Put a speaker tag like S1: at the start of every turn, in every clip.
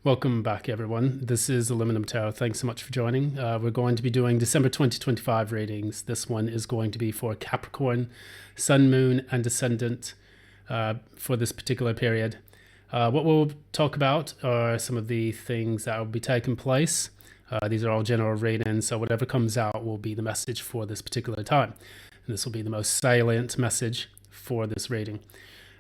S1: Welcome back, everyone. This is Aluminum Tarot. Thanks so much for joining. We're going to be doing December 2025 readings. This one is going to be for Capricorn, Sun, Moon, and Descendant for this particular period. What we'll talk about are some of the things that will be taking place. These are all general readings, so whatever comes out will be the message for this particular time. And this will be the most salient message for this reading.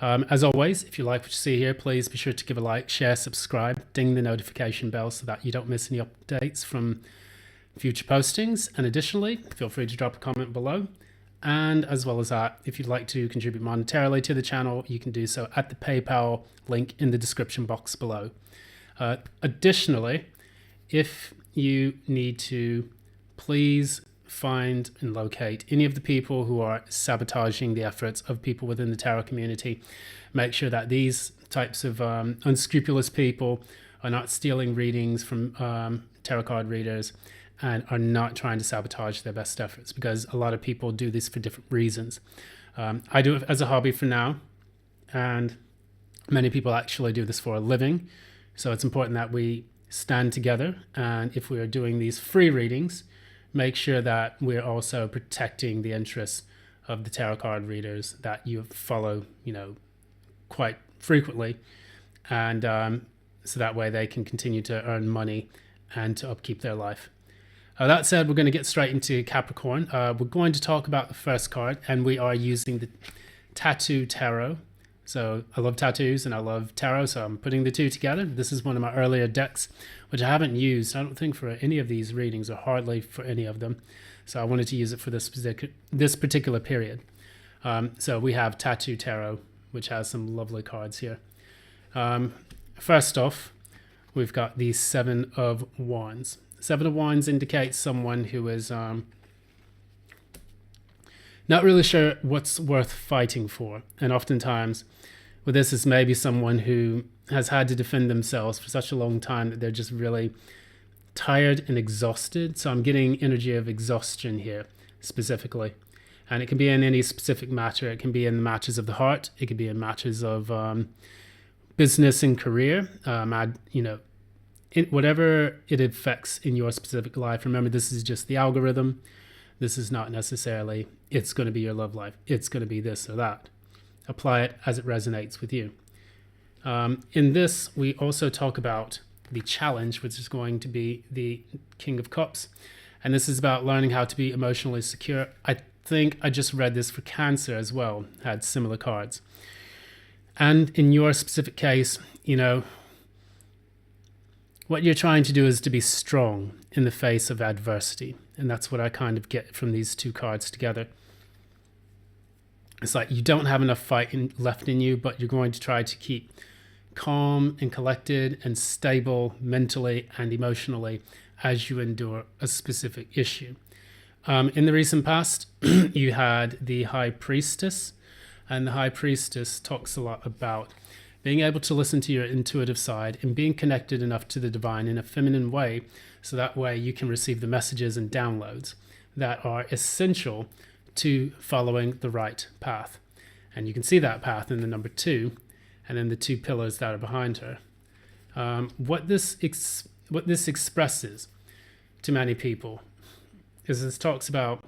S1: As always, if you like what you see here, please be sure to give a like, share, subscribe, ding the notification bell so that you don't miss any updates from future postings. And additionally, feel free to drop a comment below. And as well as that, if you'd like to contribute monetarily to the channel, you can do so at the PayPal link in the description box below. Additionally, if you need to, please find and locate any of the people who are sabotaging the efforts of people within the tarot community. Make sure that these types of unscrupulous people are not stealing readings from tarot card readers and are not trying to sabotage their best efforts, because a lot of people do this for different reasons. I do it as a hobby for now, and many people actually do this for a living. So it's important that we stand together, and if we are doing these free readings, make sure that we're also protecting the interests of the tarot card readers that you follow, quite frequently. And so that way they can continue to earn money and to upkeep their life. That said, we're going to get straight into Capricorn. We're going to talk about the first card, and we are using the Tattoo Tarot. So I love tattoos and I love tarot, so I'm putting the two together. This is one of my earlier decks, which I haven't used, I don't think, for any of these readings, or hardly for any of them. So I wanted to use it for this particular period. So we have Tattoo Tarot, which has some lovely cards here. First off, we've got the Seven of Wands. Seven of Wands indicates someone who is not really sure what's worth fighting for. And oftentimes with this is maybe someone who has had to defend themselves for such a long time that they're just really tired and exhausted. So I'm getting energy of exhaustion here specifically. And it can be in any specific matter. It can be in the matters of the heart. It could be in matters of business and career. Whatever it affects in your specific life. Remember, this is just the algorithm. This is not necessarily, it's going to be your love life. It's going to be this or that. Apply it as it resonates with you. In this, we also talk about the challenge, which is going to be the King of Cups. And this is about learning how to be emotionally secure. I think I just read this for Cancer as well, had similar cards. And in your specific case, what you're trying to do is to be strong in the face of adversity. And that's what I kind of get from these two cards together. It's like you don't have enough fight left in you, but you're going to try to keep calm and collected and stable mentally and emotionally as you endure a specific issue. In the recent past, you had the High Priestess, and the High Priestess talks a lot about being able to listen to your intuitive side and being connected enough to the divine in a feminine way, so that way you can receive the messages and downloads that are essential to following the right path. And you can see that path in the number 2 and in the 2 pillars that are behind her. What this expresses to many people is this talks about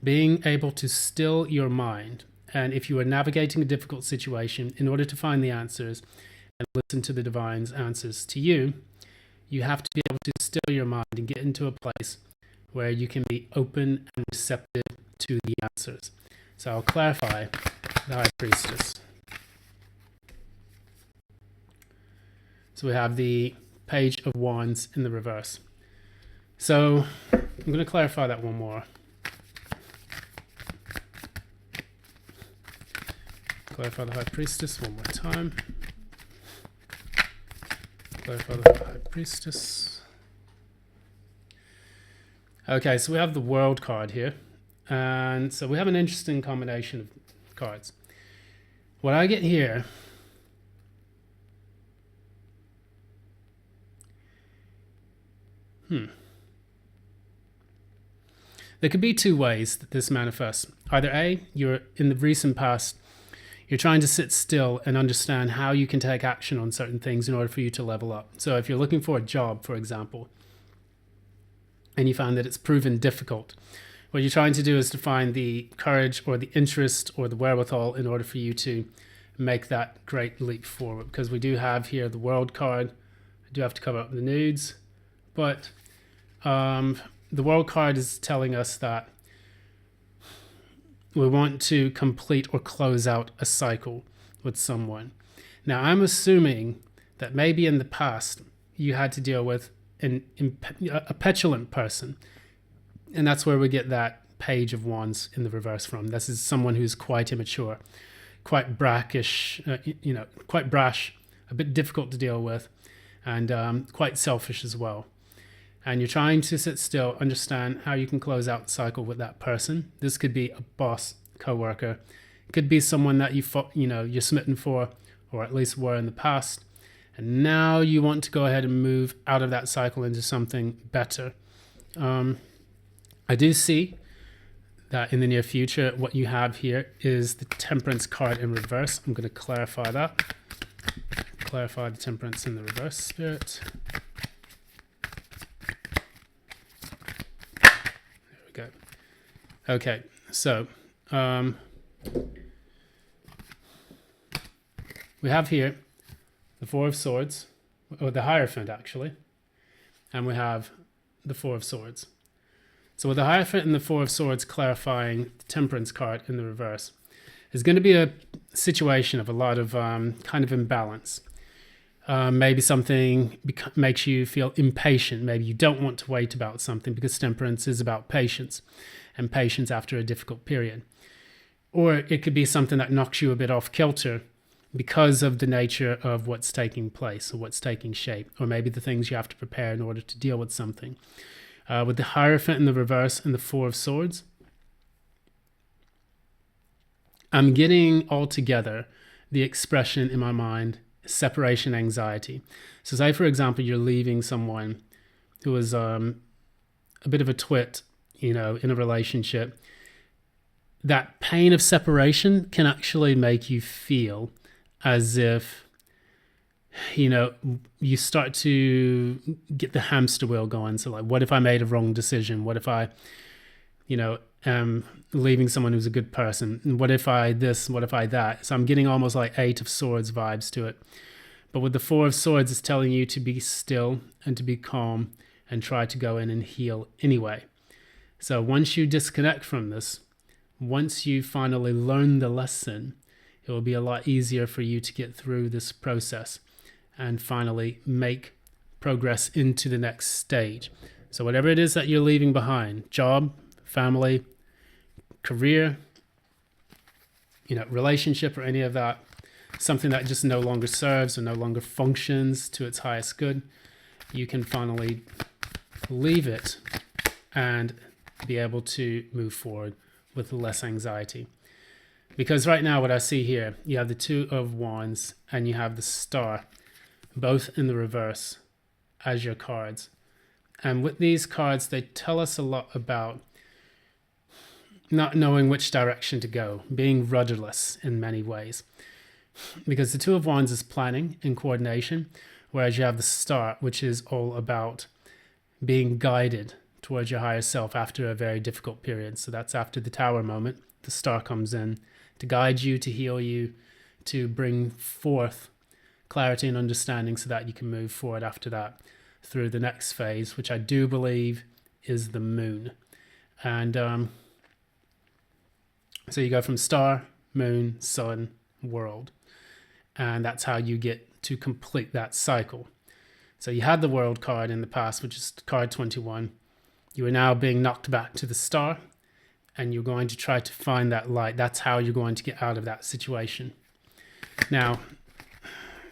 S1: being able to still your mind. And if you are navigating a difficult situation, in order to find the answers and listen to the divine's answers to you, you have to be able to still your mind and get into a place where you can be open and receptive to the answers. So I'll clarify the High Priestess. So we have the Page of Wands in the reverse. So I'm going to clarify that one more. Clarify the High Priestess one more time. Clarify the High Priestess. Okay, so we have the World card here. And so we have an interesting combination of cards. What I get here there could be 2 ways that this manifests. Either A, you're in the recent past, You're trying to sit still and understand how you can take action on certain things in order for you to level up. So if you're looking for a job, for example, and you find that it's proven difficult, what you're trying to do is to find the courage or the interest or the wherewithal in order for you to make that great leap forward. Because we do have here the World card. I do have to cover up the nudes, but the World card is telling us that we want to complete or close out a cycle with someone. Now, I'm assuming that maybe in the past you had to deal with a petulant person, and that's where we get that Page of Wands in the reverse from. This is someone who's quite immature, quite brackish, quite brash, a bit difficult to deal with, and quite selfish as well. And you're trying to sit still, understand how you can close out the cycle with that person. This could be a boss, co-worker. It could be someone that you're smitten for, or at least were in the past. And now you want to go ahead and move out of that cycle into something better. I do see that in the near future, what you have here is the Temperance card in reverse. I'm going to clarify that. Clarify the Temperance in the reverse, Spirit. Okay, so we have here the Four of Swords, or the Hierophant actually, and we have the Four of Swords. So with the Hierophant and the Four of Swords clarifying the Temperance card in the reverse, there's going to be a situation of a lot of kind of imbalance. Maybe something makes you feel impatient. Maybe you don't want to wait about something because Temperance is about patience, and patience after a difficult period. Or it could be something that knocks you a bit off kilter because of the nature of what's taking place or what's taking shape, or maybe the things you have to prepare in order to deal with something. With the Hierophant in the reverse and the Four of Swords, I'm getting altogether the expression in my mind, separation anxiety. So say, for example, you're leaving someone who was a bit of a twit, in a relationship. That pain of separation can actually make you feel as if, you start to get the hamster wheel going. So like, what if I made a wrong decision? What if I, am leaving someone who's a good person? And what if I this? What if I that? So I'm getting almost like Eight of Swords vibes to it. But with the Four of Swords, it's telling you to be still and to be calm and try to go in and heal anyway. So once you disconnect from this, once you finally learn the lesson, it will be a lot easier for you to get through this process and finally make progress into the next stage. So whatever it is that you're leaving behind, job, family, career, relationship or any of that, something that just no longer serves or no longer functions to its highest good, you can finally leave it and be able to move forward with less anxiety. Because right now what I see here, you have the Two of Wands and you have the Star, both in the reverse as your cards. And with these cards, they tell us a lot about not knowing which direction to go, being rudderless in many ways. Because the Two of Wands is planning and coordination, whereas you have the Star, which is all about being guided towards your higher self after a very difficult period. So that's after the Tower moment. The Star comes in to guide you, to heal you, to bring forth clarity and understanding so that you can move forward after that through the next phase, which I do believe is the Moon. And so you go from Star, Moon, Sun, World. And that's how you get to complete that cycle. So you had the World card in the past, which is card 21. You are now being knocked back to the Star, and you're going to try to find that light. That's how you're going to get out of that situation. Now,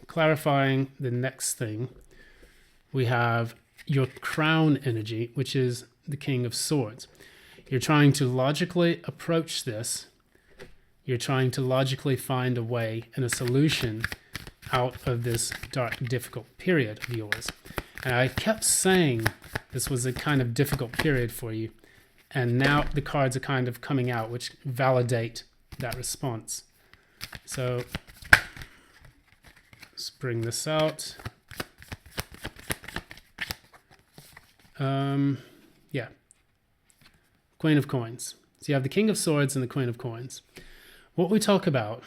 S1: clarifying the next thing, we have your Crown energy, which is the King of Swords. You're trying to logically approach this. You're trying to logically find a way and a solution out of this dark, difficult period of yours. And I kept saying this was a kind of difficult period for you. And now the cards are kind of coming out, which validate that response. So let's bring this out. Yeah. Queen of Coins. So you have the King of Swords and the Queen of Coins. What we talk about,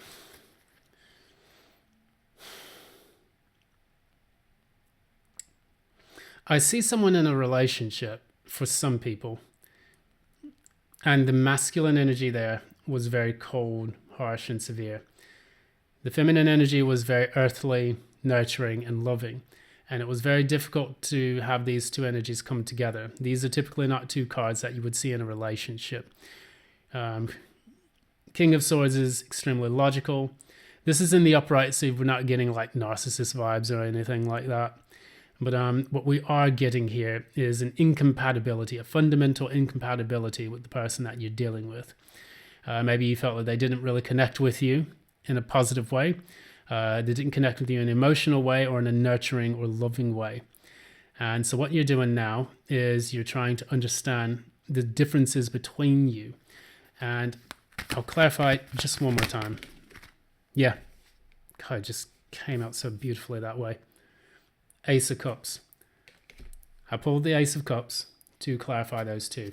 S1: I see someone in a relationship for some people, and the masculine energy there was very cold, harsh, and severe. The feminine energy was very earthly, nurturing, and loving. And it was very difficult to have these two energies come together. These are typically not two cards that you would see in a relationship. King of Swords is extremely logical. This is in the upright, so we're not getting like narcissist vibes or anything like that. But what we are getting here is an incompatibility, a fundamental incompatibility with the person that you're dealing with. Maybe you felt that they didn't really connect with you in a positive way. They didn't connect with you in an emotional way or in a nurturing or loving way. And so what you're doing now is you're trying to understand the differences between you. And I'll clarify just one more time. Yeah, God, it just came out so beautifully that way. Ace of Cups. I pulled the Ace of Cups to clarify those two.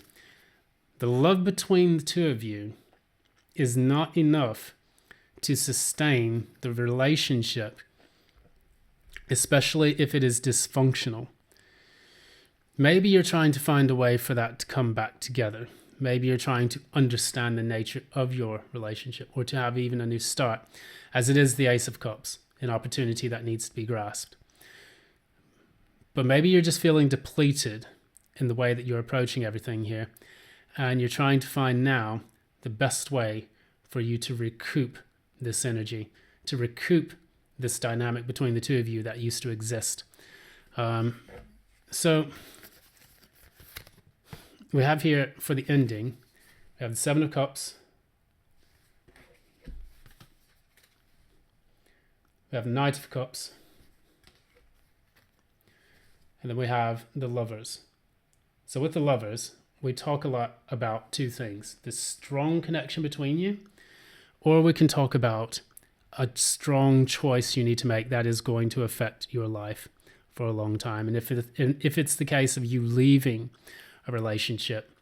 S1: The love between the two of you is not enough to sustain the relationship, especially if it is dysfunctional. Maybe you're trying to find a way for that to come back together. Maybe you're trying to understand the nature of your relationship or to have even a new start, as it is the Ace of Cups, an opportunity that needs to be grasped. But maybe you're just feeling depleted in the way that you're approaching everything here, and you're trying to find now the best way for you to recoup this energy, to recoup this dynamic between the two of you that used to exist. So we have here for the ending, we have the Seven of Cups, we have the Knight of Cups, and then we have the Lovers. So with the Lovers, we talk a lot about two things: the strong connection between you, or we can talk about a strong choice you need to make that is going to affect your life for a long time. And if it's the case of you leaving a relationship,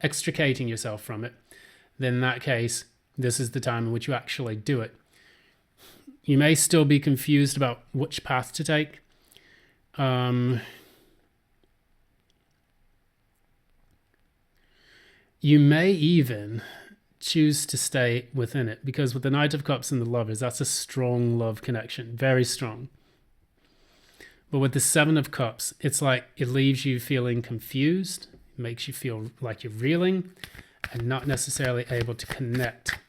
S1: extricating yourself from it, then in that case, this is the time in which you actually do it. You may still be confused about which path to take. You may even choose to stay within it, because with the Knight of Cups and the Lovers, that's a strong love connection, very strong. But with the Seven of Cups, it's like it leaves you feeling confused, makes you feel like you're reeling and not necessarily able to connect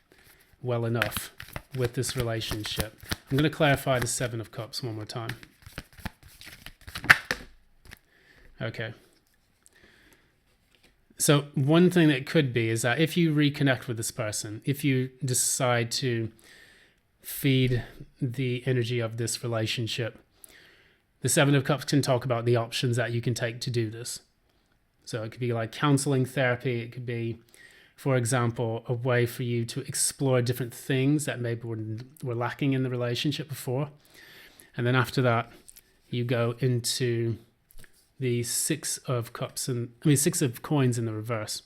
S1: well enough with this relationship. I'm going to clarify the Seven of Cups one more time. Okay. So one thing that could be is that if you reconnect with this person, if you decide to feed the energy of this relationship, the Seven of Cups can talk about the options that you can take to do this. So it could be like counseling, therapy. It could be, for example, a way for you to explore different things that maybe were lacking in the relationship before. And then after that, you go into the Six of Cups Six of Coins in the reverse,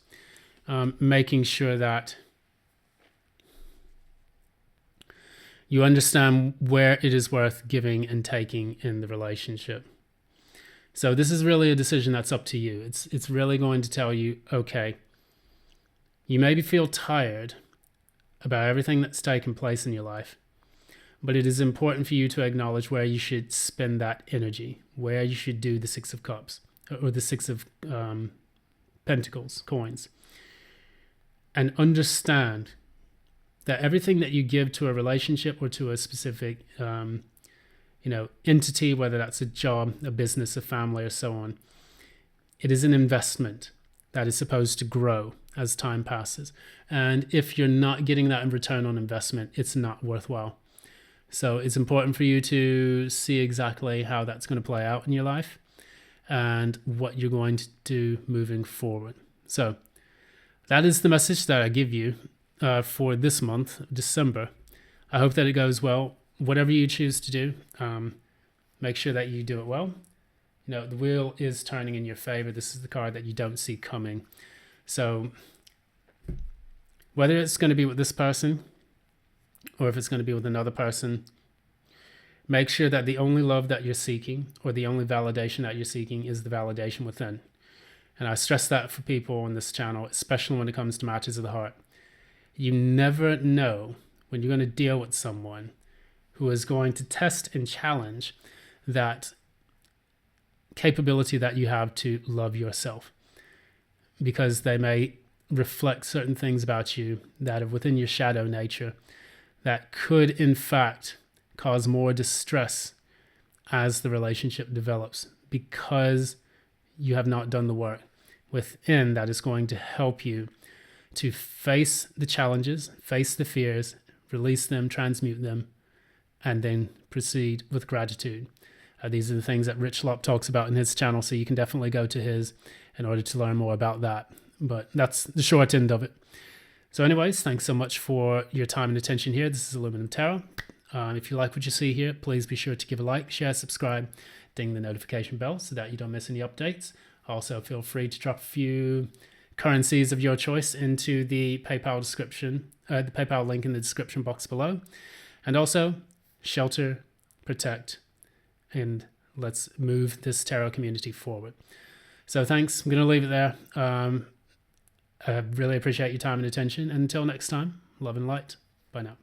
S1: making sure that you understand where it is worth giving and taking in the relationship. So this is really a decision that's up to you. It's really going to tell you, okay, you maybe feel tired about everything that's taken place in your life, but it is important for you to acknowledge where you should spend that energy, where you should do the Six of Cups or the Six of Pentacles, coins, and understand that everything that you give to a relationship or to a specific entity, whether that's a job, a business, a family, or so on, it is an investment that is supposed to grow as time passes. And if you're not getting that in return on investment, it's not worthwhile. So it's important for you to see exactly how that's going to play out in your life and what you're going to do moving forward. So that is the message that I give you for this month, December. I hope that it goes well. Whatever you choose to do, make sure that you do it well. The wheel is turning in your favor. This is the card that you don't see coming. So whether it's going to be with this person or if it's going to be with another person, make sure that the only love that you're seeking or the only validation that you're seeking is the validation within. And I stress that for people on this channel, especially when it comes to matches of the heart. You never know when you're going to deal with someone who is going to test and challenge that capability that you have to love yourself, because they may reflect certain things about you that are within your shadow nature that could in fact cause more distress as the relationship develops, because you have not done the work within that is going to help you to face the challenges, face the fears, release them, transmute them, and then proceed with gratitude. These are the things that Rich Lopp talks about in his channel, so you can definitely go to his in order to learn more about that. But that's the short end of it. So anyways, thanks so much for your time and attention here. This is Aluminum Tarot. If you like what you see here, please be sure to give a like, share, subscribe, ding the notification bell so that you don't miss any updates. Also, feel free to drop a few currencies of your choice into the PayPal description, the PayPal link in the description box below. And also, shelter, protect, and let's move this tarot community forward. So thanks. I'm going to leave it there. I really appreciate your time and attention. And until next time, love and light. Bye now.